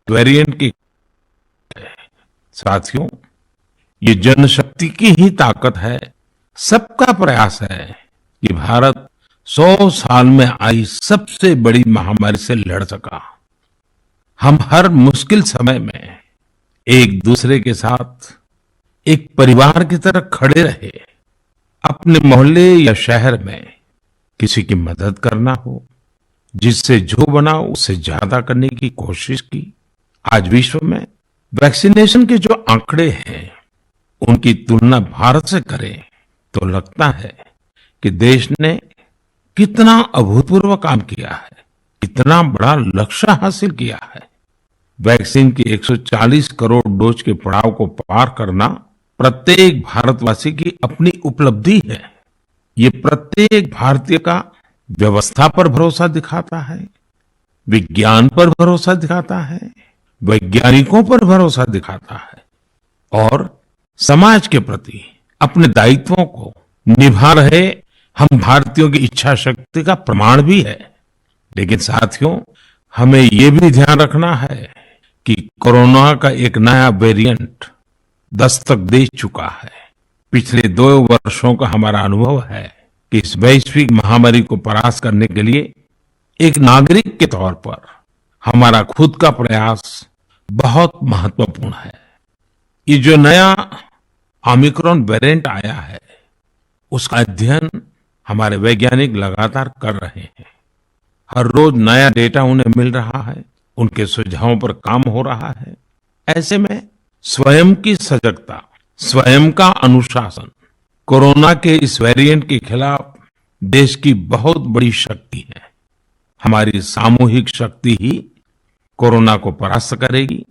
Variant की। साथियों, ये जनशक्ति की ही ताकत है, सबका प्रयास है कि भारत 100 साल में आई सबसे बड़ी महामारी से लड़ सका। हम हर मुश्किल समय में एक दूसरे के साथ एक परिवार की तरह खड़े रहे। अपने मोहल्ले या शहर में किसी की मदद करना हो, जिससे जो बना उससे ज्यादा करने की कोशिश की। आज विश्व में वैक्सीनेशन के जो आंकड़े हैं, उनकी तुलना भारत से करें तो लगता है कि देश ने कितना अभूतपूर्व काम किया है, कितना बड़ा लक्ष्य हासिल किया है। वैक्सीन की 140 करोड़ डोज के पड़ाव को पार करना प्रत्येक भारतवासी की अपनी उपलब्धि है। ये प्रत्येक भारतीय का व्यवस्था पर भरोसा दिखाता है, विज्ञान पर भरोसा दिखाता है, वैज्ञानिकों पर भरोसा दिखाता है और समाज के प्रति अपने दायित्वों को निभा रहे हम भारतीयों की इच्छा शक्ति का प्रमाण भी है। लेकिन साथियों, हमें ये भी ध्यान रखना है कि कोरोना का एक नया वेरिएंट दस्तक दे चुका है। पिछले 2 वर्षों का हमारा अनुभव है कि इस वैश्विक महामारी को परास्त करने के लिए एक नागरिक के तौर पर हमारा खुद का प्रयास बहुत महत्वपूर्ण है। ये जो नया ओमिक्रॉन वेरिएंट आया है, उसका अध्ययन हमारे वैज्ञानिक लगातार कर रहे हैं। हर रोज नया डेटा उन्हें मिल रहा है, उनके सुझावों पर काम हो रहा है। ऐसे में स्वयं की सजगता, स्वयं का अनुशासन कोरोना के इस वेरिएंट के खिलाफ देश की बहुत बड़ी शक्ति है। हमारी सामूहिक शक्ति ही कोरोना को परास्त करेगी।